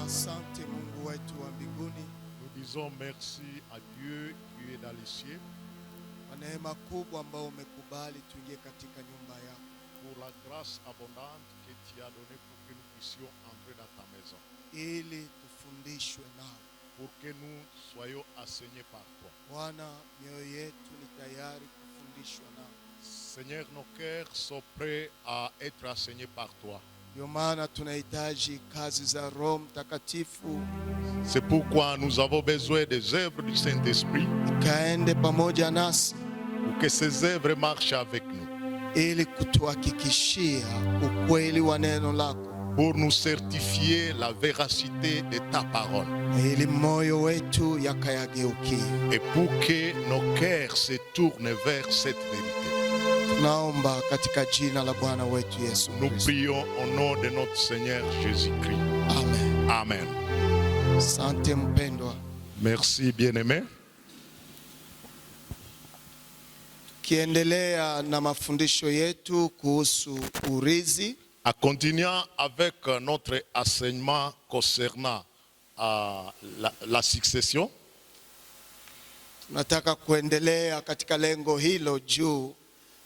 Asante Mungu wetu wa mbinguni, Nous disons merci à Dieu qui est dans les cieux kwa neema kubwa ambayo umekubali tuingie katika nyumba yako, pour la grâce abondante que tu as donnée pour que nous puissions entrer dans ta maison, ili tufundishwe nao. pour que nous soyons enseignés par toi. Bwana, mioyo yetu ni tayari kufundishwa nao. Seigneur, nos cœurs sont prêts à être enseignés par toi. Ndio maana tunahitaji kazi za Roho Mtakatifu C'est pourquoi nous avons besoin des œuvres du Saint-Esprit ikaende pamoja nasi, pour que ces œuvres marchent avec nous, ili kutuhakikishia ukweli wa neno lako, pour nous certifier la véracité de ta parole ili moyo wetu yakayageukie. et pour que nos cœurs se tournent vers cette vérité. Tunaomba katika jina la Bwana wetu Yesu Nous Kristo. prions au nom de notre Seigneur Jésus-Christ. Amen. Amen. Asante mpendwa. Merci, bien-aimé. Kiendelea na mafundisho yetu kuhusu urithi, En continuant avec notre enseignement concernant la succession, tunataka kuendelea katika lengo hilo juu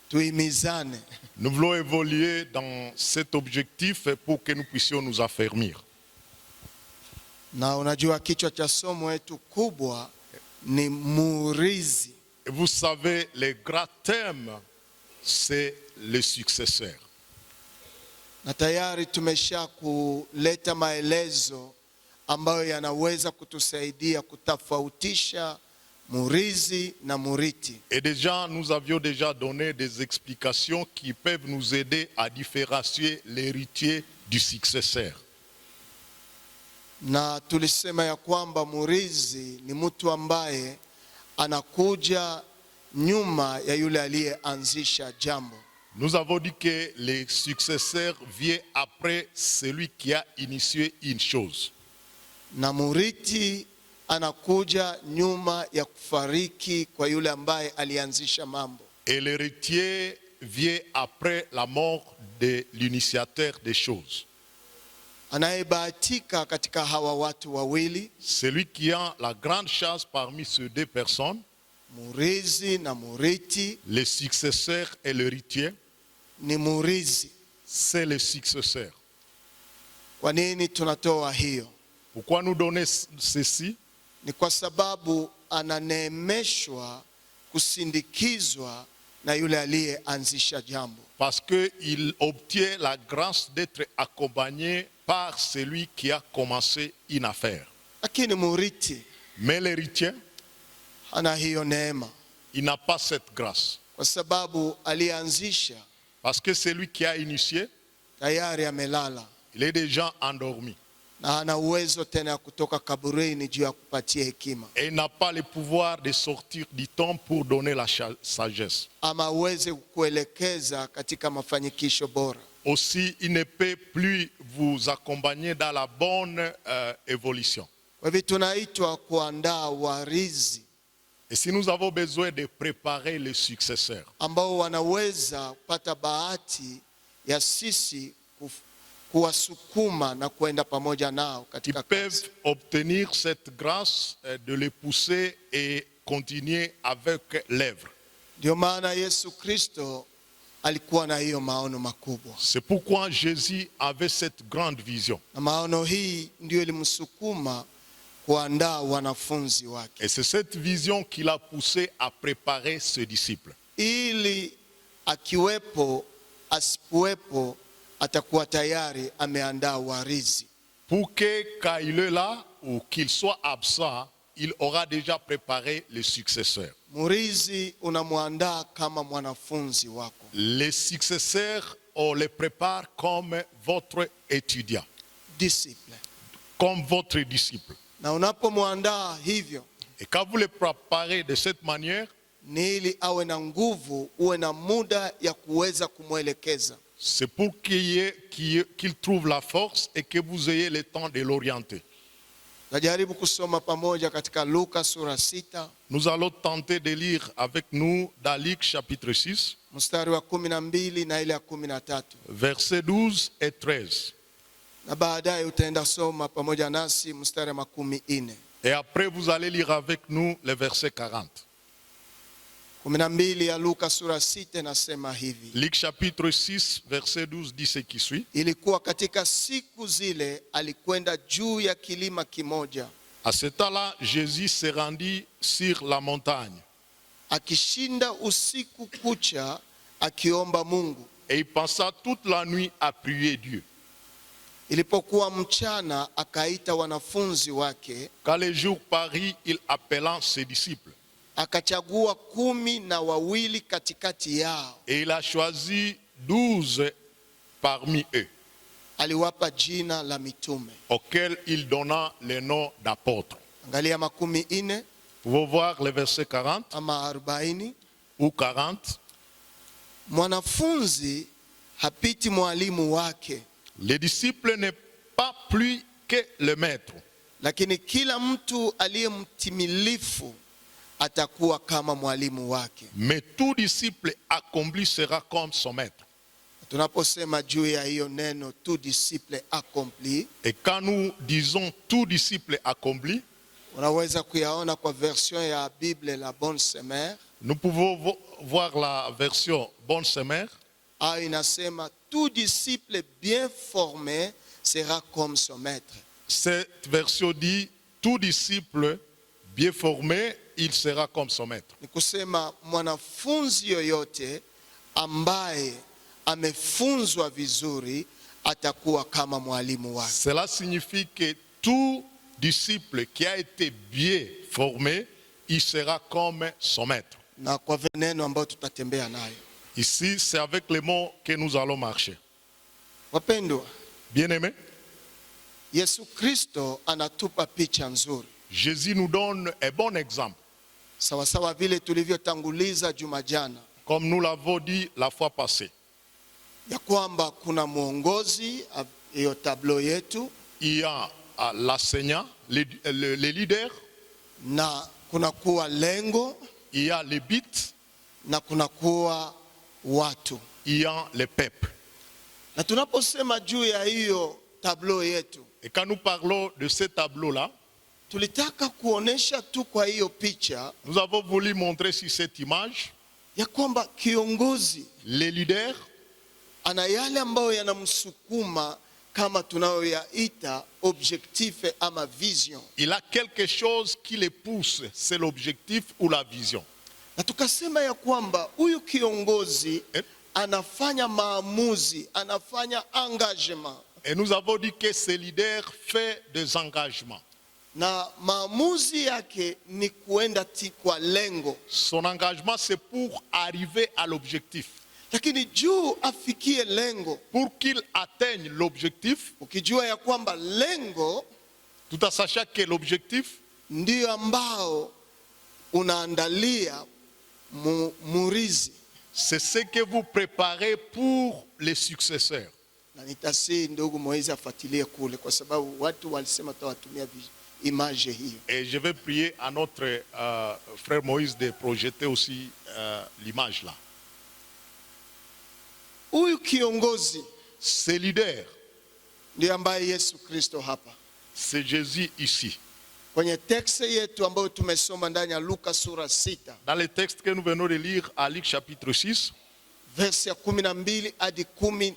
tuimizane. nous voulons évoluer dans cet objectif pour que nous puissions nous affermir. Na unajua kichwa cha somo yetu kubwa ni murithi. Et vous savez, le grand thème, c'est le successeur. Na tayari tumesha kuleta maelezo ambayo yanaweza kutusaidia kutofautisha murithi na murithi. Et déjà, nous avions déjà donné des explications qui peuvent nous aider à différencier l'héritier du successeur. Na tulisema ya kwamba murithi ni mtu ambaye anakuja nyuma ya yule aliyeanzisha jambo. Nous avons dit que le successeur vient après celui qui a initié une chose. Na murithi anakuja nyuma ya kufariki kwa yule ambaye alianzisha mambo. Et l'héritier vient après la mort de l'initiateur des choses. Anayebahatika katika hawa watu wawili, Celui qui a la grande chance parmi ces deux personnes, murithi na murithi, le successeur et l'héritier, ni murithi. c'est le successeur. Kwa nini tunatoa hiyo? Pourquoi nous donner ceci? Ni kwa sababu ananeemeshwa kusindikizwa na yule aliyeanzisha jambo. Parce qu'il obtient la grâce d'être accompagné par celui qui a commencé une affaire. Lakini murithi Mais l'héritier, ana hiyo neema, il n'a pas cette grâce. kwa sababu aliyeanzisha Parce que celui qui a initié, tayari amelala il est déjà endormi. na hana uwezo tena ya kutoka kaburini juu ya kupatia hekima, Et il n'a pas le pouvoir de sortir du tombe pour donner la sagesse. ama uweze kukuelekeza katika mafanyikisho bora. Aussi, il ne peut plus vous accompagner dans la bonne évolution. Kwa hivyo tunaitwa kuandaa warithi Et si nous avons besoin de préparer les successeurs, ambao wanaweza kupata bahati ya sisi kuwasukuma na kwenda pamoja nao ils katika kazi. peuvent obtenir cette grâce de les pousser et continuer avec l'œuvre. Ndio maana Yesu Kristo alikuwa na hiyo maono makubwa, C'est pourquoi Jésus avait cette grande vision. na maono hii ndio ilimsukuma kuandaa wanafunzi wake, Et c'est cette vision qui l'a poussé à préparer ses disciples. ili akiwepo asipowepo atakuwa tayari ameandaa warithi. Pour que quand il est là ou qu'il soit absent, il aura déjà préparé les successeurs. Murithi unamwandaa kama mwanafunzi wako. Les successeurs, on les prépare comme votre étudiant, Discipline. comme votre disciple. Na unapomwandaa hivyo, Et quand vous les préparez de cette manière, ni ili awe na nguvu, uwe na muda ya kuweza kumwelekeza. c'est pour qu'il trouve la force et que vous ayez le temps de l'orienter. Najaribu kusoma pamoja katika Luka sura 6 Nous allons tenter de lire avec nous dans Luc chapitre 6, mstari wa 12 na ile ya 13. versets 12 et 13. Na baadaye utaenda soma pamoja nasi mstari 14. Et après, vous allez lire avec nous le verset 40. 12 ya Luka sura 6 nasema hivi. Luc chapitre 6, verset 12 dit ce qui suit. Ilikuwa katika siku zile alikwenda juu ya kilima kimoja. À ce temps-là, Jésus se rendit sur la montagne. Akishinda usiku kucha akiomba Mungu. Et il passa toute la nuit à prier Dieu. Ilipokuwa mchana akaita wanafunzi wake. Quand le jour parut, il appela ses disciples. Akachagua 12 katikati yao. Et il a choisi 12 parmi eux, Aliwapa jina la mitume. auxquels il donna le nom d'apôtres. Angalia 14 Vous pouvez voir le verset 40 ama 40. ou 40. Mwanafunzi hapiti mwalimu wake, Le disciple n'est pas plus que le maître. lakini kila mtu aliye mtimilifu atakuwa kama mwalimu wake. Mais tout disciple accompli sera comme son maître. Tunaposema juu ya hiyo neno tout disciple accompli, Et quand nous disons tout disciple accompli, unaweza kuyaona kwa version ya Bible la Bonne Semeur, nous pouvons voir la version Bonne Semeur. au inasema tout disciple bien formé sera comme son maître. Cette version dit tout disciple bien formé, il sera comme son maître. Ni kusema mwanafunzi yoyote ambaye amefunzwa vizuri atakuwa kama mwalimu wake. Cela signifie que tout disciple qui a été bien formé, il sera comme son maître. Na kwa neno ambayo tutatembea nayo. Ici, c'est avec les mots que nous allons marcher. Wapendwa, Bien-aimés, Yesu Kristo anatupa picha nzuri. Jésus nous donne un bon exemple. Sawa sawa vile tulivyotanguliza juma jana, Comme nous l'avons dit la fois passée, ya kwamba kuna mwongozi, hiyo tablo yetu, il y a l'enseignant, les leaders, na kuna kuwa lengo, il y a les bits, na kuna kuwa watu. il y a les peuples. Na tunaposema juu ya hiyo tablo yetu, Et quand nous parlons de ce tableau-là, tulitaka kuonesha tu kwa hiyo picha nous avons voulu montrer sur cette image ya kwamba kiongozi les leaders, ana yale ambayo yanamsukuma kama tunayoyaita objectif ama vision. il a quelque chose qui les pousse, c'est l'objectif ou la vision. Na tukasema ya kwamba huyu kiongozi anafanya maamuzi, anafanya engagement. Et nous avons dit que ce leader fait des engagements. Na maamuzi yake ni kuenda kwa lengo. Son engagement, c'est pour arriver à l'objectif. Lakini juu afikie lengo, Pour qu'il atteigne l'objectif, ukijua ya kwamba lengo tout en sachant que l'objectif, ndio ambao unaandalia murizi. c'est ce que vous préparez pour les successeurs. Na nitasi ndugu Moizi afuatilie kule kwa sababu watu walisema tawatumia image hiyo. Et je vais prier à notre frère Moïse de projeter aussi l'image là. Huyu kiongozi Ce leader, ndiye ambaye Yesu Kristo hapa c'est Jésus ici. kwenye teksti yetu ambayo tumesoma ndani ya Luka sura 6 Dans le texte que nous venons de lire à Luc chapitre 6, verse ya 12 hadi 13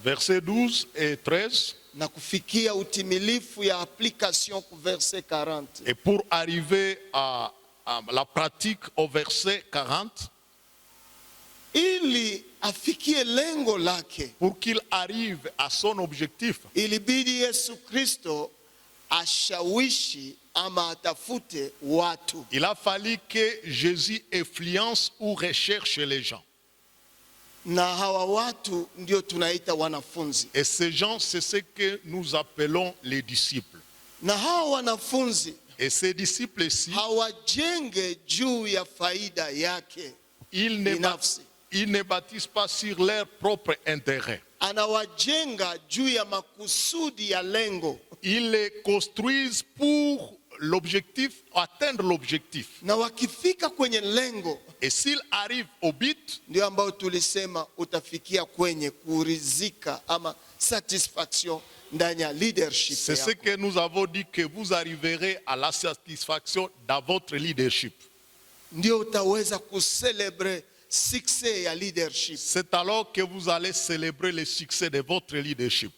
versets 12 et 13, na kufikia utimilifu ya application ku verse 40. et pour arriver à la pratique au verset 40, Ili afikie lengo lake, pour qu'il arrive à son objectif, ilibidi Yesu Kristo ashawishi ama atafute watu. il a fallu que Jésus influence ou recherche les gens. Na hawa watu ndio tunaita wanafunzi. Et ces gens, c'est ce que nous appelons les disciples. Na hawa wanafunzi Et ces disciples-ci, hawajenge juu ya faida yake ils binafsi. ne bâtissent pas sur leur propre intérêt. Anawajenga juu ya makusudi ya lengo. Ils les construisent pour l'objectif, atteindre l'objectif. Na wakifika kwenye lengo, Et s'ils arrivent au but, ndio ambao tulisema utafikia kwenye kurizika ama satisfaction ndani ya leadership C'est ce yako. que nous avons dit, que vous arriverez à la satisfaction dans votre leadership. Ndio utaweza kucelebrate success ya leadership, C'est alors que vous allez célébrer le succès de votre leadership.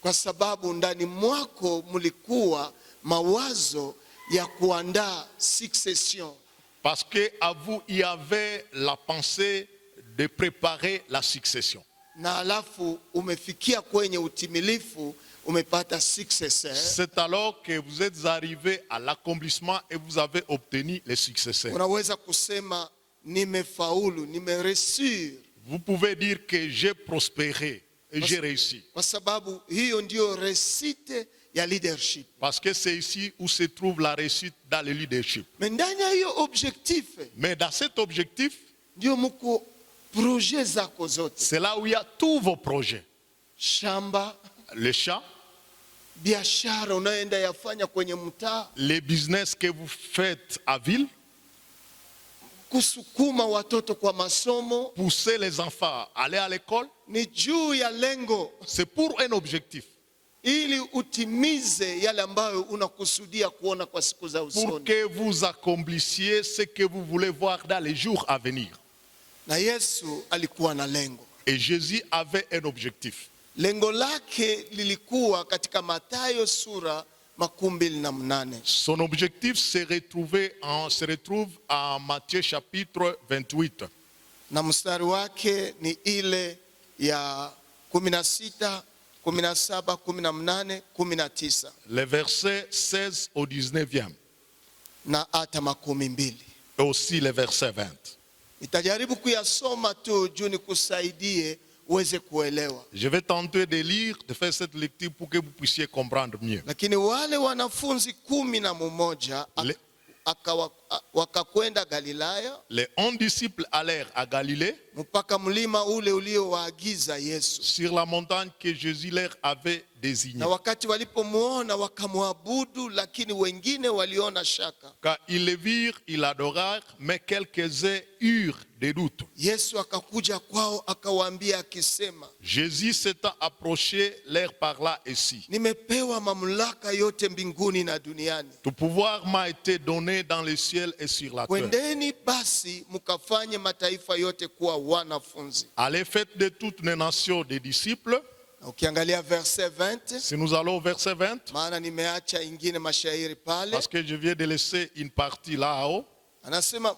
kwa sababu ndani mwako mulikuwa mawazo ya kuandaa succession. Parce qu'à vous, il y avait la pensée de préparer la succession. Na alafu umefikia kwenye utimilifu, umepata successor. C'est alors que vous êtes arrivé à l'accomplissement et vous avez obtenu les successeurs. Unaweza kusema nimefaulu, nimereusir, Vous pouvez dire que j'ai prospéré et j'ai réussi. kwa sababu hiyo ndio resite ya leadership. Parce que c'est ici où se trouve la réussite dans le leadership. Mais ndani ya hiyo objectif Mais dans cet objectif, ndio mko projet zako zote, c'est là où il y a tous vos projets. shamba, Les champs, biashara unayoenda yafanya kwenye mtaa, les business que vous faites à ville, kusukuma watoto kwa masomo, pousser les enfants à aller à l'école, ni juu ya lengo, c'est pour un objectif. ili utimize yale ambayo unakusudia kuona kwa siku za Pour usoni. que vous accomplissiez ce que vous voulez voir dans les jours à venir. Na Yesu alikuwa na lengo. Et Jésus avait un objectif. Lengo lake lilikuwa katika Mathayo sura 28. Son objectif se retrouve en Matthieu chapitre 28. Na mstari wake ni ile ya 16, 17, 18, 19 Les versets 16 au 19e. na hata 20. Et aussi les versets 20. Nitajaribu kuyasoma tu juu nikusaidie uweze kuelewa. Je vais tenter de lire, de faire cette lecture pour que vous puissiez comprendre mieux. Lakini wale wanafunzi 11 wakakwenda Galilaya, Les 11 disciples allèrent à Galilée, mpaka mlima ule uliowaagiza Yesu. sur la montagne que Jésus leur avait désignée. Na wakati walipomuona wakamwabudu, lakini wengine waliona shaka. Quand ils le virent, ils l'adorèrent, mais quelques-uns eurent des doutes. Yesu akakuja kwao akawaambia akisema, Jésus s'étant approché, leur parla ainsi. nimepewa mamlaka yote mbinguni na duniani. Tout pouvoir m'a été donné dans le ciel et sur la terre. Kwendeni basi mkafanye mataifa yote kuwa wanafunzi. Allez, faites de toutes les nations des disciples. Na ukiangalia verset 20, Si nous allons au verset 20, maana nimeacha ingine mashairi pale, parce que je viens de laisser une partie là-haut. anasema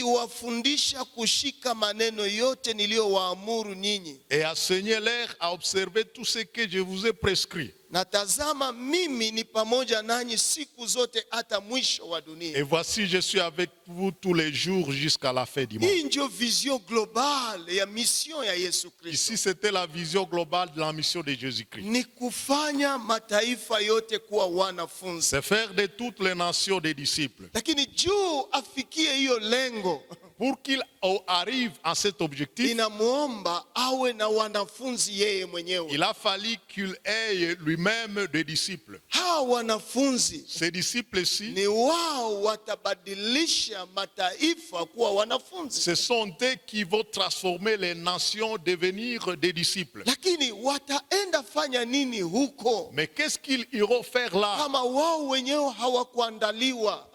mukiwafundisha kushika maneno yote niliyowaamuru nyinyi, Et enseignez-leur à observer tout ce que je vous ai prescrit. na tazama mimi ni pamoja nanyi siku zote hata mwisho wa Et dunia. voici, je suis avec vous tous les jours jusqu'à la fin du monde. Hii ndio vision globale ya mission ya Yesu Kristo, Ici, c'était la vision globale de la mission de Jésus-Christ. ni kufanya mataifa yote kuwa wanafunzi. C'est faire de toutes les nations des disciples. Lakini juu afikie hiyo lengo, Pour qu'il arrive à cet objectif, inamuomba awe na wanafunzi yeye mwenyewe. il a fallu qu'il ait lui-même des disciples. Hawa wanafunzi Ces disciples-ci, ni wao watabadilisha mataifa kuwa wanafunzi. ce sont eux qui vont transformer les nations, devenir des disciples. Lakini wataenda fanya nini huko Mais qu'est-ce qu'ils iront faire là kama wao wenyewe hawakuandaliwa?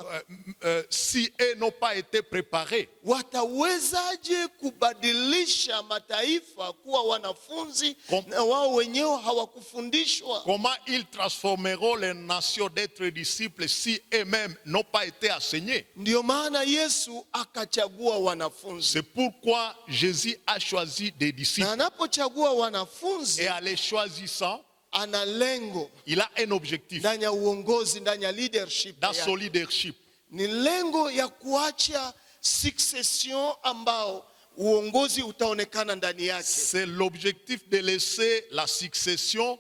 si eux n'ont pas été préparés? Watawezaje kubadilisha mataifa kuwa wanafunzi na wao wenyewe hawakufundishwa? Comment ils transformeront les nations d'être disciples si eux-mêmes n'ont pas été enseignés? Ndio maana Yesu akachagua wanafunzi, C'est pourquoi Jésus a choisi des na disciples. anapochagua wanafunzi Et en les choisissant, ana lengo il a un objectif ndani ya uongozi, ndani ya leadership dans yake. son leadership. Ni lengo ya kuacha succession ambao uongozi utaonekana ndani yake, C'est l'objectif de laisser la succession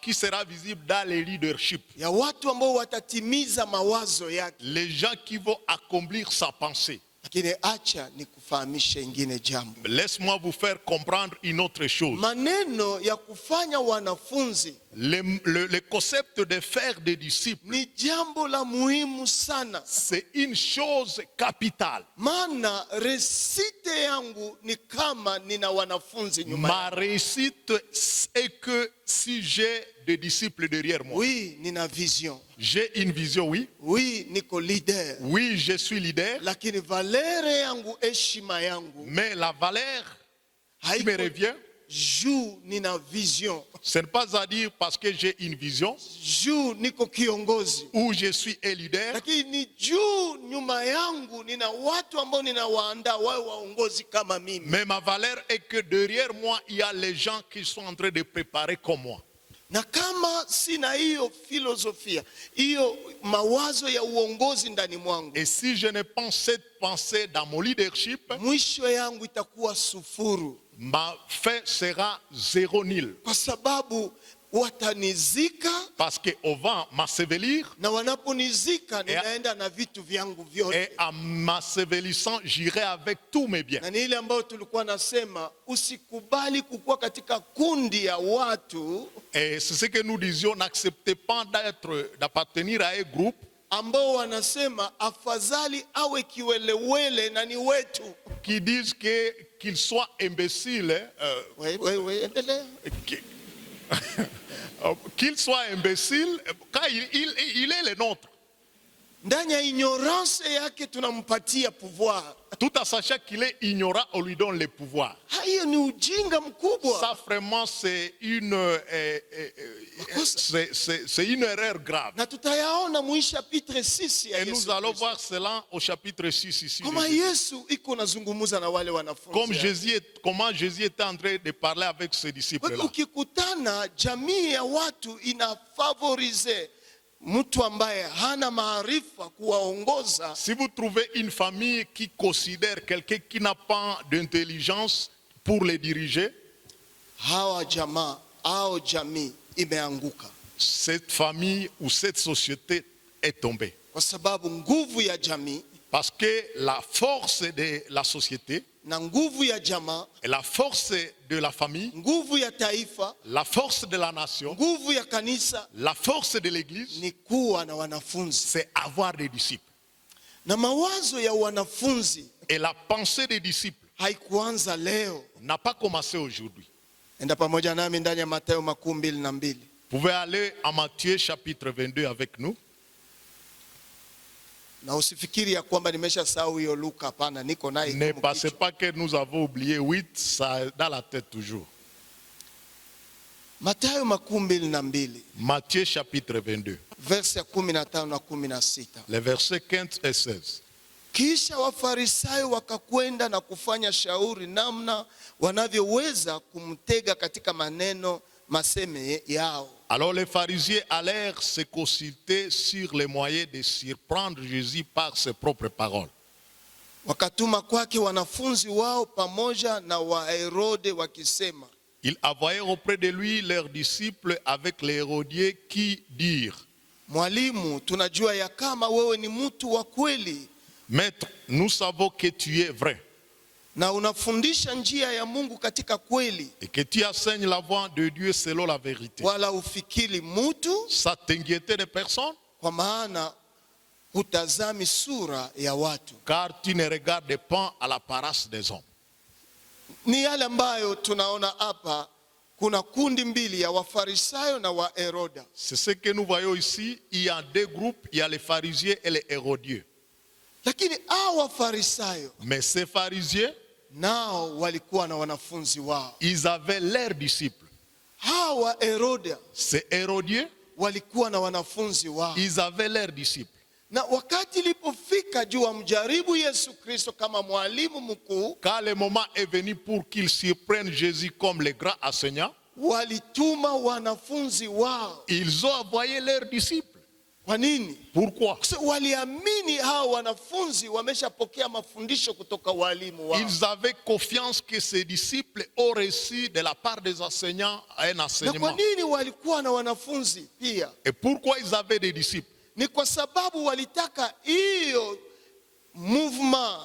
qui sera visible dans le leadership. ya watu ambao watatimiza mawazo yake. Les gens qui vont accomplir sa pensée. Lakini acha nikufahamishe ingine jambo. Laisse-moi vous faire comprendre une autre chose. Maneno ya kufanya wanafunzi Le concept de faire des disciples, ni jambo la muhimu sana, c'est une chose capitale. maana resite yangu ni kama nina wanafunzi nyuma. Ma réussite est que si j'ai des disciples derrière moi. Oui, nina vision. J'ai une vision, oui. Oui, niko leader. Oui, je suis leader. Lakini valere yangu, heshima yangu, Mais la valeur qui me revient, juu nina vision. ce n'est pas à dire parce que j'ai une vision Juu niko kiongozi. ou je suis un leader, Lakini ni juu nyuma yangu nina watu ambao ninawaandaa wawe waongozi kama mimi. mais ma valeur est que derrière moi, il y a les gens qui sont en train de préparer comme moi. Na kama sina hiyo filosofia, hiyo mawazo ya uongozi ndani mwangu, Et si je ne pense cette pensée dans mon leadership, mwisho yangu itakuwa sufuru, ma fin sera zéro nil. kwa sababu watanizika, Parce qu'on va m'ensevelir na wanaponizika ninaenda na vitu vyangu vyote. et en m'ensevelissant, j'irai avec tous mes biens. Na ni ile ambayo tulikuwa nasema, usikubali kukua katika kundi ya watu Et c'est ce que nous disions, n'acceptez pas d'appartenir à un groupe ambao wanasema afadhali awe kiwelewele na ni wetu. qui disent qu'il soit imbécile, Endelea. qu'il soit imbécile, quand il est le nôtre, Ndani ya ignorance yake tunampatia pouvoir. tout en sachant qu'il est ignorant, on lui donne le pouvoir. Hiyo ni ujinga mkubwa. Ça vraiment c'est une erreur grave. Na tutayaona mu chapitre 6 ya Et nous Yesu allons Kristo. voir cela au chapitre 6 ici. Kama Yesu iko nazungumuza na wale wanafunzi. Comment Jésus était en train de parler avec ses disciples-là. Ukikutana jamii ya watu inafavorize mtu ambaye hana maarifa kuwaongoza. Si vous trouvez une famille qui considère quelqu'un qui n'a pas d'intelligence pour les diriger, Hawa jamaa au jamii imeanguka. cette famille ou cette société est tombée. Kwa sababu nguvu ya jamii Parce que la force de la société, na nguvu ya jamaa, et la force de la famille, nguvu ya taifa, la force de la nation, nguvu ya kanisa la force de l'église, ni kuwa na wanafunzi. c'est avoir des disciples. Na mawazo ya wanafunzi Et la pensée des disciples haikuanza leo. n'a pas commencé aujourd'hui. Enda pamoja nami ndani ya Mathayo 22. Vous pouvez aller à Matthieu chapitre 22 avec nous. Na usifikiri ya kwamba nimeshasahau hiyo Luka, hapana, niko naye. Ne pensez pas que nous avons oublié 8, ça est dans la tête toujours. Mathayo 22, Matthieu chapitre 22, verse ya 15 na 16. les versets 15 et 16. Kisha Wafarisayo wakakwenda na kufanya shauri namna wanavyoweza kumtega katika maneno maseme yao. Alors les pharisiens allèrent se consulter sur les moyens de surprendre Jésus par ses propres paroles. Wakatuma kwake wanafunzi wao pamoja na Waherode wakisema, Ils envoyèrent auprès de lui leurs disciples avec les Hérodiens qui dirent, Mwalimu, tunajua ya kama wewe ni mtu wa kweli Maître, nous savons que tu es vrai na unafundisha njia ya Mungu katika kweli, et que tu enseignes la voie de Dieu selon la vérité. wala ufikiri mtu, Ça t'inquiète de personne, kwa maana hutazami sura ya watu. car tu ne regardes pas à l'apparence des hommes. Ni yale ambayo tunaona hapa. Kuna kundi mbili ya Wafarisayo na Waheroda. C'est ce que nous voyons ici. Il y a deux groupes, il y a les pharisiens et les hérodiens. Lakini hao Wafarisayo Mais ces pharisiens, nao walikuwa na wanafunzi wao. ils avaient leurs disciples. Hao Waheroda Ces hérodiens, walikuwa na wanafunzi wao. ils avaient leurs disciples. Na wakati ilipofika juu wamjaribu Yesu Kristo kama mwalimu mkuu, Quand le moment est venu pour qu'ils surprennent Jésus comme le grand enseignant, walituma wanafunzi wao. ils ont envoyé leurs disciples. Kwa nini? Pourquoi? So, waliamini hao wanafunzi wameshapokea mafundisho kutoka walimu wao. Ils avaient confiance que ces disciples ont reçu de la part des enseignants un Na kwa enseignement. nini walikuwa na wanafunzi pia? Et pourquoi ils avaient des disciples? Ni kwa sababu walitaka hiyo movement,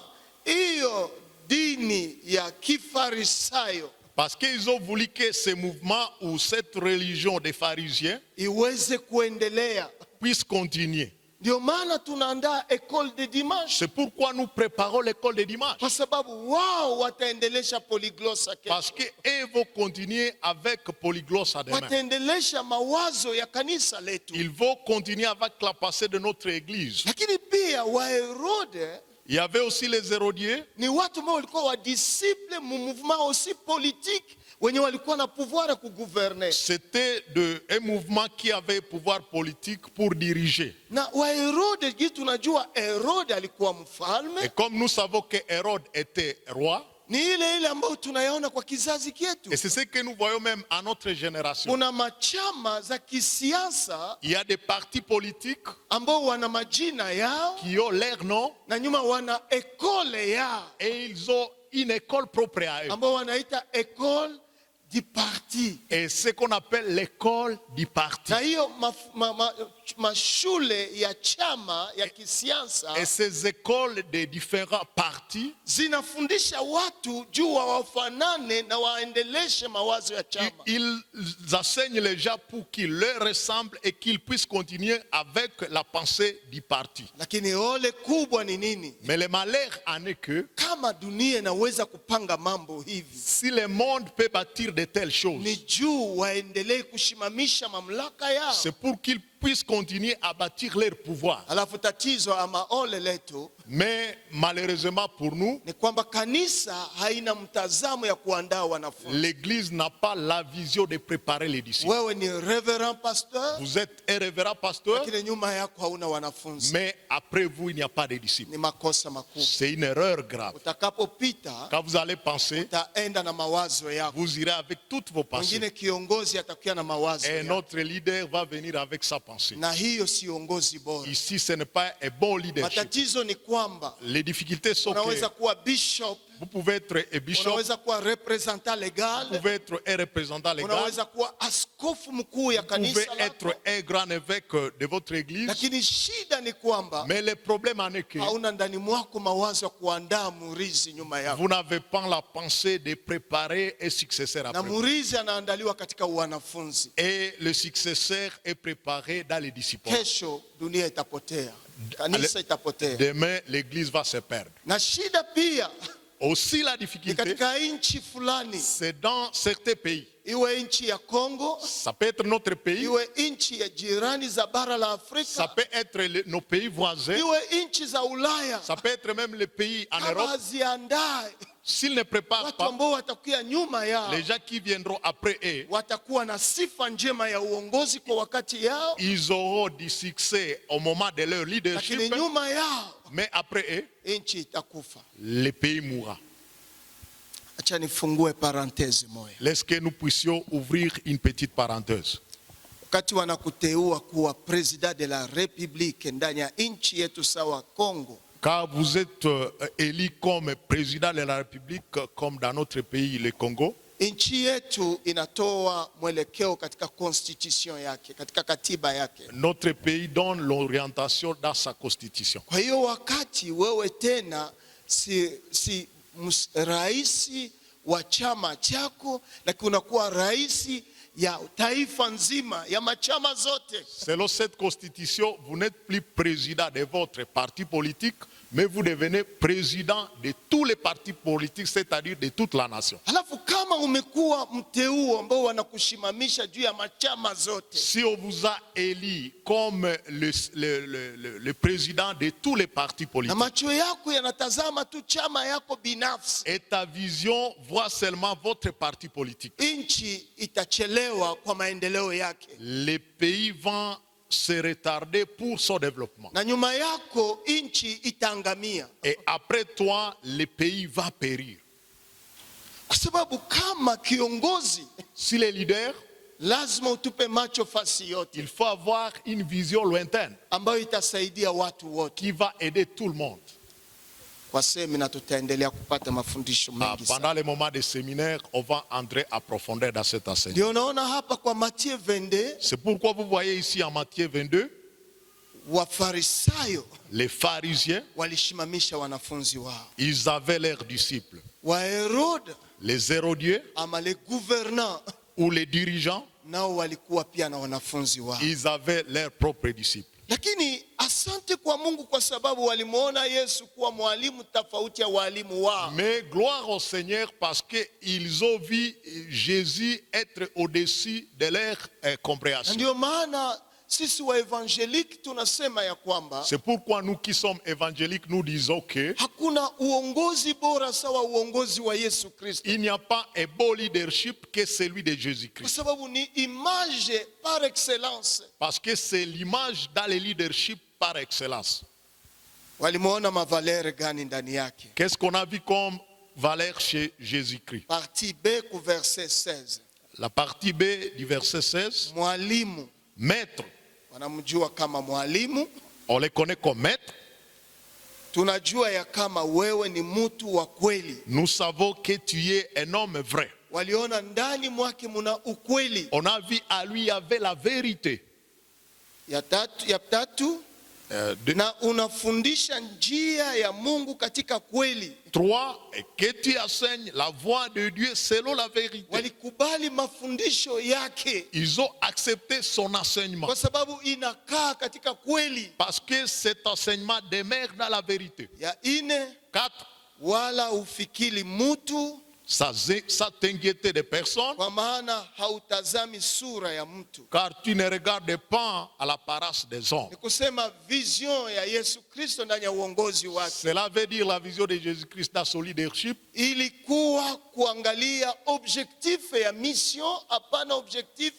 hiyo dini ya Kifarisayo Parce qu'ils ont voulu que ce mouvement ou cette religion des pharisiens iweze kuendelea. puisse continuer. Ndio maana tunaandaa école de dimanche. C'est pourquoi nous préparons l'école de dimanche. Kwa sababu wao wataendelesha polyglossa kesho. Parce qu'ils vont continuer avec polyglossa demain. Wataendelesha mawazo ya kanisa letu. Ils vont continuer avec la pensée de notre église. Lakini pia Waherode Il y avait aussi les Hérodiens. ni watu ambao walikuwa wa disciple mu mouvement aussi politique wenye walikuwa na pouvoir ya kugouverner. C'était un mouvement qui avait pouvoir politique pour diriger. Na Waherode jinsi tunajua Herode alikuwa mfalme. Et comme nous savons que Hérode était roi, Ni ile ambayo tunayaona kwa kizazi kietu. et c'est ce que nous voyons même à notre génération. Kuna machama za kisiasa Il y a des partis politiques ambao wana majina yao qui ont leur nom na nyuma wana ekole yao et ils ont une école propre à eux. ambao wanaita école du parti. Et ce qu'on appelle l'école du parti. Na hiyo mashule ya chama ya kisiasa Et ces écoles des différents partis, zinafundisha watu juu wafanane na waendeleshe mawazo ya chama. ils enseignent les gens pour qu'ils leur ressemblent et qu'ils puissent continuer avec la pensée du parti. Lakini ole kubwa ni nini? Mais le malheur en est que Kama dunia inaweza kupanga mambo hivi, si le monde peut bâtir de telles choses, ni juu waendelee kushimamisha mamlaka yao. c'est pour qu'ils puissent continuer à bâtir leur pouvoir. Alafu tatizo ama ole letu Mais malheureusement pour nous, ni kwamba kanisa haina mtazamo ya kuandaa wanafunzi. l'Église n'a pas la vision de préparer les disciples. Wewe ni reverend pastor, Vous êtes un révérend pasteur, lakini nyuma yako hauna wanafunzi. mais après vous, il n'y a pas de disciples. Ni makosa makubwa. C'est une erreur grave. Utakapopita Quand vous allez penser, utaenda na mawazo yako. vous irez avec toutes vos pensées. Mwingine kiongozi atakuwa na mawazo Et yake. notre leader va venir avec sa pensée. Na hiyo si uongozi bora. Ici, ce n'est pas un bon leadership. Matatizo ni kwamba Les difficultés sont unaweza que kuwa bishop, vous pouvez être un bishop, unaweza kuwa representant vous legal, pouvez être un représentant légal, unaweza kuwa askofu mkuu ya vous pouvez kanisa être lako. un grand évêque de votre église. Lakini shida ni kwamba Mais le problème en est que hauna ndani mwako mawazo ya kuandaa murizi nyuma yako. vous n'avez pas la pensée de préparer un successeur Na après vous. murizi anaandaliwa katika wanafunzi. Et le successeur est préparé dans les disciples. Kesho dunia itapotea, kanisa itapotea. Demain, l'église va se perdre. Na shida pia Aussi, la ni difficulté, katika nchi fulani, c'est dans certains pays. iwe nchi ya Kongo, Ça peut être notre pays, iwe nchi ya jirani za bara la ça Afrika, peut être nos pays voisins, iwe nchi za Ulaya. ça peut être même les pays en Kama Europe. haziandae S'ils ne préparent watu pas, ambao watakuwa nyuma yao, les gens qui viendront après eux, watakuwa na sifa njema ya uongozi kwa wakati yao, ils auront du succès au moment de leur lakini leadership, nyuma yao mais après eux, nchi itakufa. le pays mourra. Acha nifungue parenthese moja. Laisse que nous puissions ouvrir une petite parenthèse. Wakati wanakuteua kuwa president de la republique ndani ya nchi yetu sawa Kongo, Quand vous êtes élu comme président de la République, comme dans notre pays, le Congo, nchi yetu inatoa mwelekeo katika constitution yake, katika katiba yake. notre pays donne l'orientation dans sa constitution. Kwa hiyo wakati wewe tena si raisi wa chama chako, lakini unakuwa raisi ya taifa nzima ya machama zote. Selon cette constitution, vous n'êtes plus président de votre parti politique, mais vous devenez président de tous les partis politiques, c'est-à-dire de toute la nation. Halafu kama umekuwa mteuo ambao wanakushimamisha juu ya machama zote, Si on vous a élu comme le président de tous les partis na politiques, macho yako yanatazama tu chama yako binafsi, et ta vision voit seulement votre parti politique, nchi itachelewa kwa maendeleo yake, les pays vont se retarder pour son développement. na nyuma yako nchi itaangamia, Et après toi, le pays va périr. kwa sababu kama kiongozi Si les leaders, lazima utupe macho fasi yote il faut avoir une vision lointaine ambayo itasaidia watu wote. qui va aider tout le monde. Kwa semina tutaendelea kupata mafundisho mengi sana. Pendant les moments de séminaire, on va entrer à profondeur dans cet enseignement. Ndio unaona hapa kwa Matthieu 22 C'est pourquoi vous voyez ici en Matthieu 22, Wafarisayo les pharisiens, walishimamisha wanafunzi wao, ils avaient leurs disciples. wa Herode les Hérodiens ama les gouvernants ou les dirigeants, nao walikuwa pia na wanafunzi wao. ils avaient leurs propres disciples. Lakini asante kwa Mungu kwa sababu walimuona Yesu kuwa mwalimu tofauti ya walimu wao. Mais gloire au Seigneur parce qu'ils ont vu Jésus être au-dessus de leur compréhension. Ndio maana sisi wa evangelique tunasema ya kwamba C'est pourquoi nous qui sommes évangéliques, nous disons que hakuna uongozi bora sawa uongozi wa Yesu Kristo. il n'y a pas un beau leadership que celui de Kwa Jésus-Christ. sababu ni image par excellence. Parce que c'est l'image dans le leadership par excellence. Walimuona mavalere gani ndani yake? Qu'est-ce qu'on a vu comme valeur chez Jésus-Christ? Partie B ku verset 16. La partie B du verset 16. Mwalimu, Maître, wanamjua kama mwalimu. on les connaît comme maître. Tunajua ya kama wewe ni mtu wa kweli. Nous savons que tu es un homme vrai. Waliona ndani mwake muna ukweli. On a vu à lui, il y avait la vérité. Ya tatu na unafundisha njia ya Mungu katika kweli. 3, et que tu enseignes la voie de Dieu selon la vérité. Walikubali mafundisho yake Ils ont accepté son enseignement. kwa sababu inakaa katika kweli. Parce que cet enseignement demeure dans la vérité. Ya ine, 4, wala ufikiri mutu, ça t'inquiète de personne, kwa maana hautazami sura ya mtu. car tu ne regardes pas à l'apparence des hommes. Ni kusema vision ya Yesu Kristo ndani ya uongozi wake Cela veut dire la vision de Jésus-Christ dans son leadership. ilikuwa kuangalia objectif ya mission, hapana objectif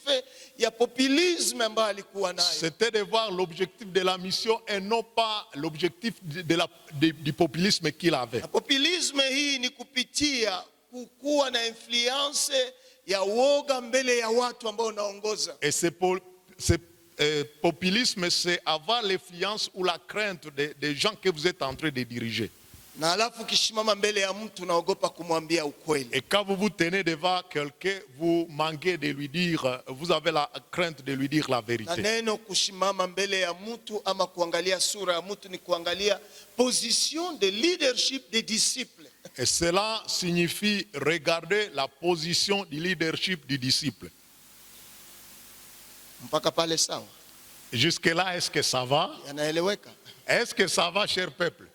ya populisme ambayo alikuwa nayo. C'était de voir l'objectif de la mission et non pas l'objectif du populisme qu'il avait. Na populisme hii ni kupitia kukuwa na influence ya woga mbele ya watu ambao unaongoza. Et ce populisme, c'est avoir l'influence ou la crainte des gens que vous êtes en train de diriger. Na alafu kishimama mbele ya mtu naogopa kumwambia ukweli. Et quand vous vous tenez devant quelqu'un, vous manquez de lui dire, vous avez la crainte de lui dire la Na vérité. neno kushimama mbele ya mtu ama kuangalia sura ya mtu ni kuangalia position de leadership des disciples. Et cela signifie regarder la position du leadership du disciple. Mpaka pale sawa? Jusque-là, est-ce que ça va? Yanaeleweka? Est-ce que ça va, cher peuple?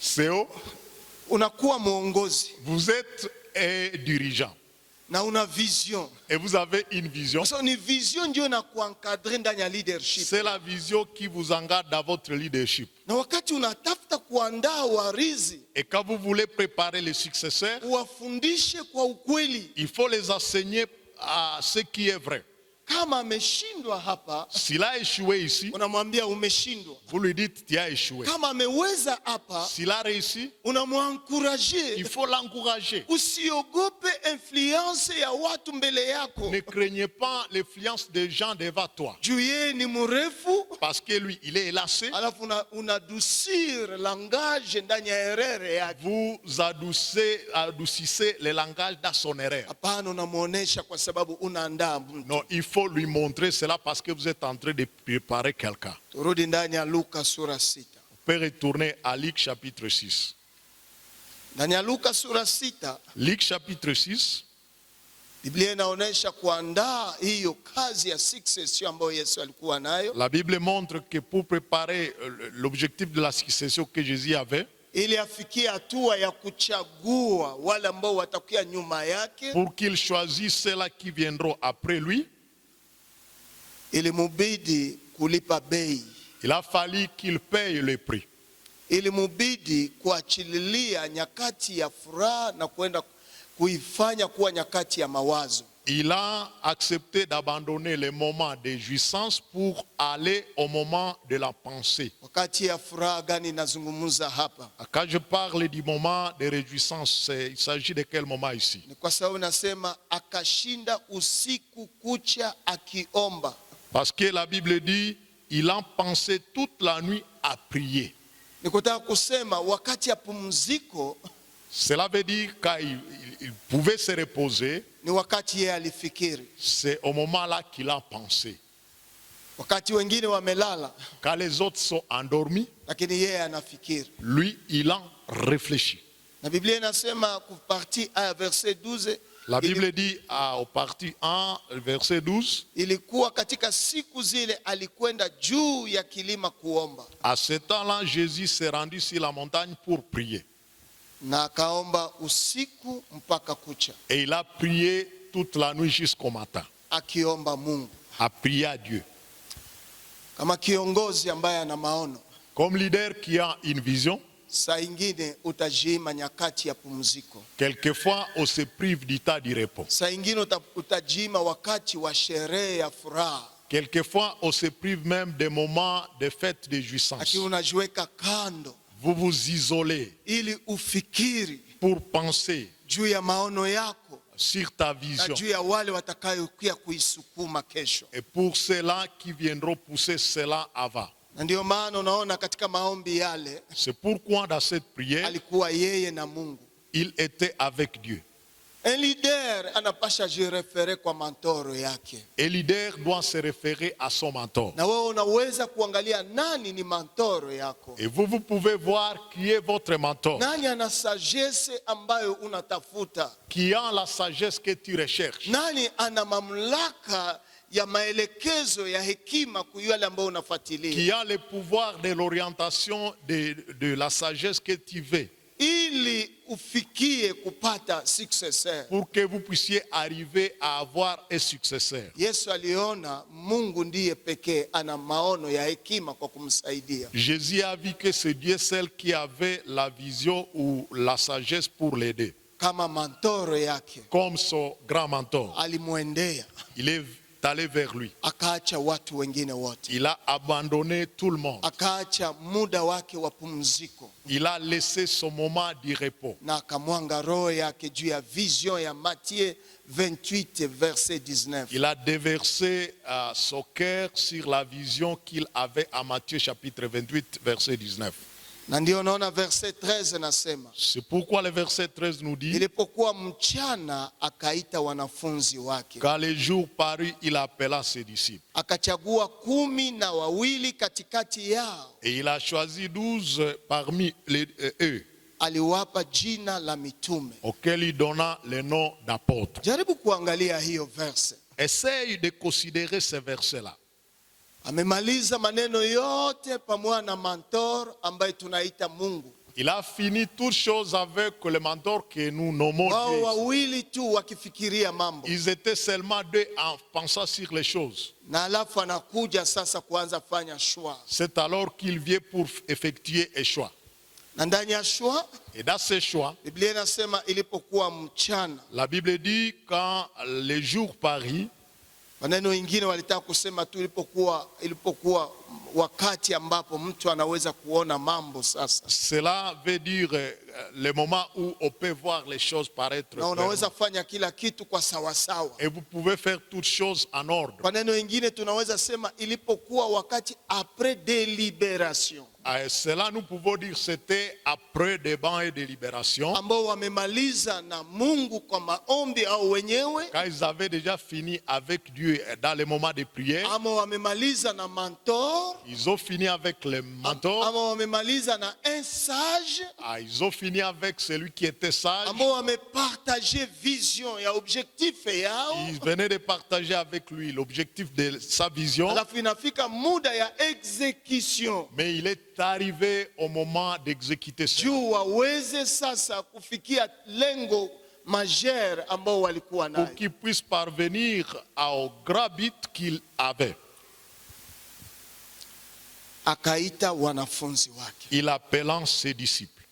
C'est haut. Unakuwa mwongozi Vous êtes un dirigeant na una vision. et vous avez une vision. Kwa sababu ni vision ndio na kuencadrer ndani ya leadership. C'est la vision qui vous engage dans votre leadership. Na wakati unatafuta kuandaa warizi, Et quand vous voulez préparer les successeurs, uwafundishe kwa ukweli. il faut les enseigner à ce qui est vrai. Kama ameshindwa hapa, S'il a échoué ici, unamwambia umeshindwa. vous lui dites tu as échoué. Kama ameweza hapa, S'il a réussi, unamwankuraje. il faut l'encourager. Usiogope influence ya watu mbele yako. Ne craignez pas l'influence des gens devant toi. Juu yeye ni mrefu, Parce que lui, il est élacé. alafu unadusir langage ndani ya herere yake. Vous adoucissez le langage dans son erreur. Hapana, unamuonesha kwa sababu unaandaa mtu. Non, il faut lui montrer cela parce que vous êtes en train de préparer quelqu'un. Turudi ndani ya Luka sura 6. Vous pouvez retourner à Luc chapitre 6. Ndani ya Luka sura 6, Luc chapitre 6, Biblia inaonyesha kuandaa hiyo kazi ya succession ambayo Yesu alikuwa nayo, la Bible montre que pour préparer l'objectif de la succession que Jésus avait, ili afikie hatua ya kuchagua wale ambao watakuwa nyuma yake, pour qu'il choisisse ceux-là qui viendront après lui, ilimubidi kulipa bei, il a fallu qu'il paye le prix. ilimubidi kuachililia nyakati ya furaha na kwenda kuifanya kuwa nyakati ya mawazo. Il a accepté d'abandonner les moments de jouissance pour aller au moment de la pensée. Wakati ya furaha gani nazungumza hapa? Quand je parle du moment de réjouissance, il s'agit de quel moment ici? Ni kwa sababu nasema akashinda usiku kucha akiomba. Parce que la Bible dit, il a pensé toute la nuit à prier. Nikutaka kusema wakati ya pumziko Cela veut dire quand il pouvait se reposer, ni wakati yeye alifikiri. c'est au moment là qu'il a pensé. wakati wengine wamelala, quand les autres sont endormis, lakini yeye anafikiri. lui, il en réfléchit. Na Biblia inasema kuparti aya verset 12, La Bible dit au parti 1, verset 12, ilikuwa katika siku zile alikwenda juu ya kilima kuomba, à ce temps-là, Jésus s'est rendu sur la montagne pour prier. na akaomba usiku mpaka kucha, Et il a prié toute la nuit jusqu'au matin, akiomba Mungu. a prié à Dieu. Kama kiongozi ambaye ana maono, Comme leader qui a une vision, saa ingine utajiima nyakati ya pumziko, quelquefois on se prive du temps du repos. saa ingine utajiima wakati wa sherehe ya furaha, Quelquefois on se prive même des moments de fête de jouissance. lakini unajiweka kando Vous vous isolez ili ufikiri pour penser juu ya maono yako sur ta na vision. juu ya wale watakayokuja kuisukuma kesho. Et pour ceux-là qui viendront pousser cela avant. Na ndio maana unaona katika maombi yale C'est pourquoi dans cette prière, alikuwa yeye na Mungu. il était avec Dieu. Un leader anapasha jirefere kwa mantoro yake, Et le leader doit se référer à son mentor. na wewe unaweza kuangalia nani ni mantoro yako, Et vous pouvez voir qui est votre mentor, nani ana sagesse ambayo unatafuta, qui a la sagesse que tu recherches, nani ana mamlaka ya maelekezo ya hekima kwa yale ambayo unafuatilia, qui a le pouvoir de l'orientation de la sagesse que tu veux, ili ufikie kupata successeur. pour que vous puissiez arriver à avoir un successeur. Yesu aliona Mungu ndiye pekee ana maono ya hekima kwa kumsaidia. Jésus a vu que c'est Dieu seul qui avait la vision ou la sagesse pour l'aider. Kama mantoro yake Comme son grand mentor, alimwendea, il est allé vers lui. akaacha watu wengine wote, Il a abandonné tout le monde. akaacha muda wake wa pumziko, Il a laissé son moment du repos. na akamwanga roho yake juu ya vision ya Matthieu 28 verset 19. Il a déversé son cœur sur la vision qu'il avait à Matthieu chapitre 28, verset 19. Na ndio unaona verset 13 nasema, C'est pourquoi le verset 13 nous dit, ilipokuwa mchana akaita wanafunzi wake, quand le jour parut, il appela ses disciples. akachagua 12 katikati yao, Et il a choisi 12 parmi eux, aliwapa jina la mitume. auxquels il donna le nom d'apôtres. Jaribu kuangalia hiyo verse. Essaye de considérer ces versets-là. Amemaliza maneno yote pamoja na mentor ambaye tunaita Mungu. Il a fini toutes choses avec le mentor que nous nommons Wao Dieu. wawili tu wakifikiria mambo, Ils étaient seulement deux en pensant sur les choses. na alafu anakuja sasa kuanza fanya shwa, C'est alors qu'il vient pour effectuer un choix. na ndani ya shwa Et dans ce choix, Biblia inasema ilipokuwa mchana. la Bible dit quand le jour parut, Maneno mengine walitaka kusema tu ilipokuwa wakati ambapo mtu anaweza kuona mambo sasa, cela veut dire le moment où on peut voir les choses paraître na unaweza clairement. fanya kila kitu kwa sawasawa. Et vous pouvez faire toutes choses en ordre. Kwa neno lingine tunaweza sema ilipokuwa wakati après délibération, Cela, nous pouvons dire, c'était après débat et délibération. ambao wamemaliza na Mungu kwa maombi au wenyewe, Quand ils avaient déjà fini avec Dieu dans les moments de prière, ama wamemaliza na mentor, ils ont fini avec le mentor, ama wamemaliza na un sage, ils ont fini avec celui qui était sage. ambao wamepartage vision ya objectif yao. Ils venaient de partager avec lui l'objectif de sa vision, Alafu inafika muda ya execution, mais il est arrivé au moment d'exécuter cela. juu waweze sasa kufikia lengo majeur ambao walikuwa Pour nayo. qu'il puisse parvenir au grand but qu'il avait. Akaita wanafunzi wake, Il appelant ses disciples.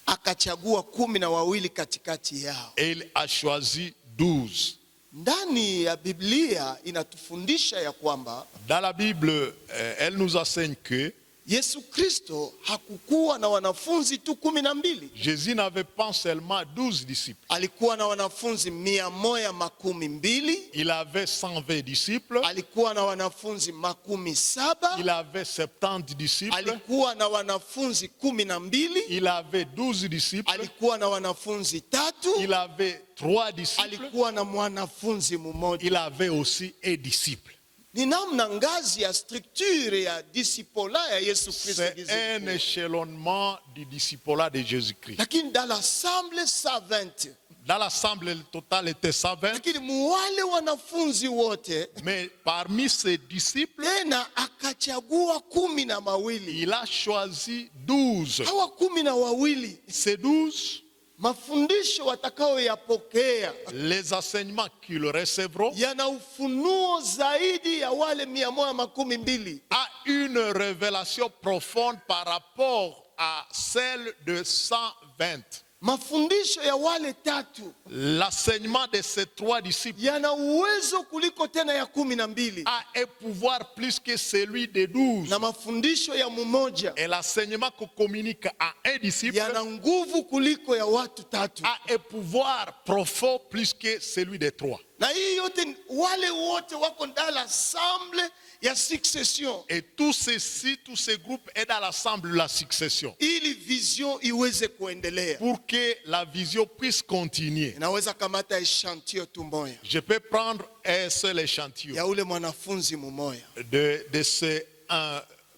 akachagua 12 katikati yao. Et il a choisi 12. Ndani ya Biblia inatufundisha ya kwamba Dans la Bible, elle nous enseigne que Yesu Kristo hakukuwa na wanafunzi tu 12. Jésus n'avait pas seulement 12 disciples. Alikuwa na wanafunzi 112. Il avait 120 disciples. Alikuwa na wanafunzi 17. Il avait 70 disciples. Alikuwa na wanafunzi 12. Il avait 12 disciples. Alikuwa na wanafunzi 3. Il avait 3 disciples. Alikuwa na mwanafunzi mmoja. Il avait aussi un disciple. ni namna ngazi ya structure ya discipola ya Yesu Kristo. C'est un échelonnement du discipolat de Jésus-Christ. Lakini dans l'assemblée 120. Dans l'assemblée totale était 120. Lakini muwale wanafunzi wote, Mais parmi ses disciples, tena akachagua 12. il a choisi 12. Hawa 12, Ces 12, mafundisho watakaoyapokea les enseignements qu'ils recevront, yana ufunuo zaidi ya wale 112. a une révélation profonde par rapport à celle de 120. Mafundisho ya wale 3 L'enseignement de ces 3 disciples yana uwezo kuliko tena ya 12. a un pouvoir plus que celui des 12. Na mafundisho ya mmoja Et l'enseignement qu'on communique à un disciple yana nguvu kuliko ya watu 3. a un pouvoir profond plus que celui des 3. Na hii yote wale wote wako dans l'assemblée ya succession. Et tout ceci, tous ces groupes est dans l'ensemble de la succession. Ili vision iweze kuendelea. Pour que la vision puisse continuer. Naweza kamata eshantio tu moya. Je peux prendre un seul échantillon Ya ule mwanafunzi mmoja. de ce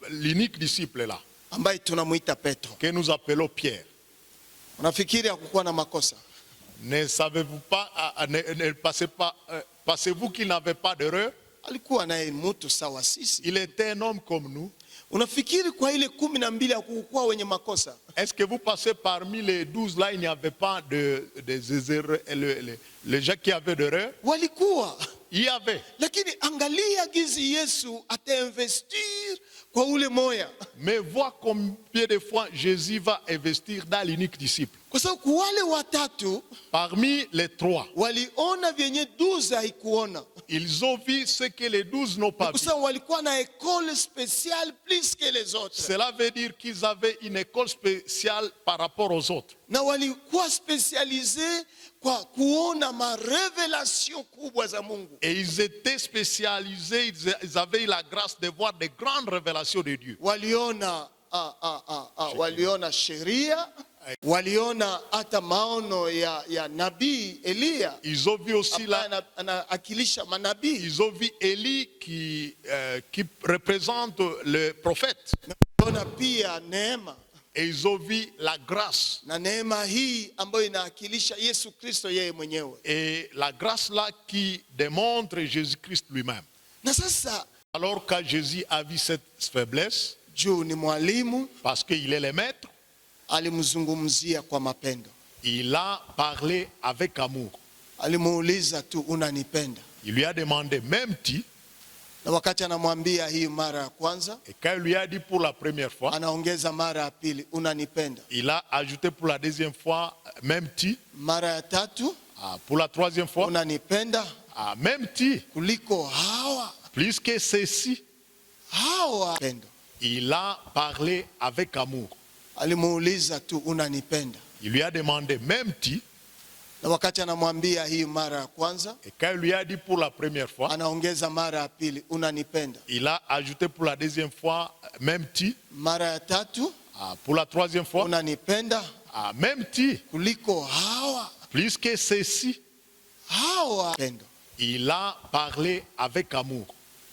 l'unique disciple là, Ambaye tunamuita Petro. que nous appelons Pierre. Unafikiri hakukuwa na makosa? Ne savez-vous pas, pensez-vous qu'il n'avait pas d'erreur? Alikuwa naye mtu sawa sisi. Il était un homme comme nous. Unafikiri kwa ile 12 hakukuwa wenye makosa? Est-ce que vous passez parmi les 12 là, il n'y avait pas des erreurs, les gens qui avaient d'erreur? Walikuwa. Il y avait. Lakini angalia gizi Yesu atainvestir kwa ule moya. Mais vois combien de fois Jésus va investir dans l'unique disciple. Kwa sababu wale watatu Parmi les 3, waliona vyenye 12 haikuona. ils ont vu ce que les 12 n'ont pas Kwa vu. sababu walikuwa na école spéciale plus que les autres. Cela veut dire qu'ils avaient une école spéciale par rapport aux autres. Na walikuwa spécialisés kwa kuona marevelation kubwa za Mungu. Et ils étaient spécialisés, ils avaient la grâce de voir des grandes révélations de Dieu. Waliona waliona sheria, waliona hata maono ya nabii Elia. Ils ont vu aussi Anaakilisha manabii. ils ont vu Élie qui représente le prophète. Waliona pia neema. Et ils ont vu la grâce. Na neema hii ambayo inaakilisha Yesu Kristo yeye mwenyewe. Et la grâce là qui démontre Jésus-Christ lui-même. Na sasa, alors quand Jésus a vu cette faiblesse, juu ni mwalimu, parce qu'il est le maître, alimzungumzia kwa mapendo. il a parlé avec amour. Alimuuliza tu, unanipenda? Il lui a demandé, m'aimes-tu? Na wakati anamwambia hii mara ya kwanza, Et quand il lui a dit pour la première fois, anaongeza mara ya pili, unanipenda? il a ajouté pour la deuxième fois, m'aimes-tu? Mara ya tatu, Pour la troisième fois, unanipenda? m'aimes-tu? Kuliko hawa. Plus que ceci, Hawa pendo. il a parlé avec amour. Alimuuliza tu, unanipenda? Il lui a demandé, m'aimes-tu? Na wakati anamwambia hii mara ya kwanza, Et quand il lui a dit pour la première fois, anaongeza mara ya pili, unanipenda? il a ajouté pour la deuxième fois, m'aimes-tu? Mara ya tatu, Pour la troisième fois, unanipenda? m'aimes-tu? Kuliko hawa. Plus que ceci, Hawa pendo. il a parlé avec amour.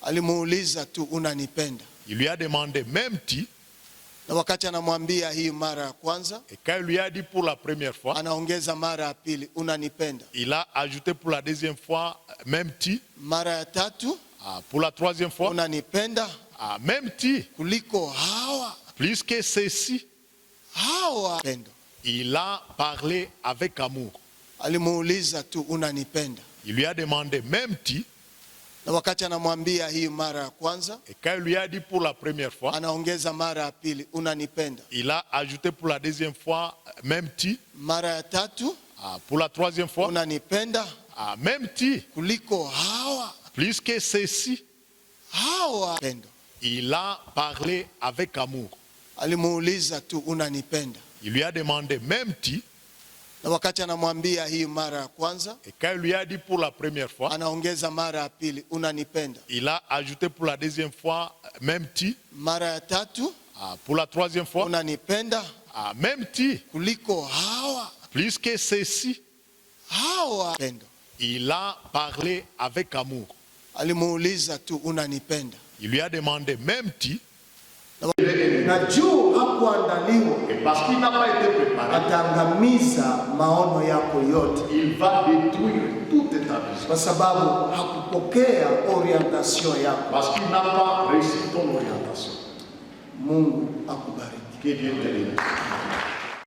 Alimuuliza tu, unanipenda? Il lui a demandé, m'aimes-tu? Na wakati anamwambia hii mara ya kwanza, Et quand il lui a dit pour la première fois, anaongeza mara ya pili, unanipenda? il a ajouté pour la deuxième fois, m'aimes-tu? Mara ya tatu, Pour la troisième fois, unanipenda? m'aimes-tu? Kuliko hawa. Plus que ceci, Hawa pendo. il a parlé avec amour. Alimuuliza tu, unanipenda? Il lui a demandé, m'aimes-tu? Na wakati anamwambia hii mara ya kwanza, Et quand il lui a dit pour la première fois, anaongeza mara ya pili, unanipenda? il a ajouté pour la deuxième fois, m'aimes-tu? Mara ya tatu, Pour la troisième fois, unanipenda? m'aimes-tu? Kuliko hawa. Plus que ceci, Hawa pendo. il a parlé avec amour. Alimuuliza tu, unanipenda? Il lui a demandé, m'aimes-tu? Na wakati anamwambia hii mara ya kwanza, Et quand il lui a dit pour la première fois, anaongeza mara ya pili, unanipenda? il a ajouté pour la deuxième fois, m'aimes-tu? Mara ya tatu, Pour la troisième fois, unanipenda? m'aimes-tu? Kuliko hawa. Plus que ceci, Hawa pendo. il a parlé avec amour. alimuuliza tu, unanipenda? Il lui a demandé, m'aimes-tu? Na juu hakuandaliwa, Et parce qu'il n'a pas été préparé, ataangamiza maono yako yote, il va détruire toute ta vision. kwa sababu hakupokea orientation yako. Parce qu'il n'a pas réussi ton orientation. Mungu akubariki. Que Dieu te bénisse.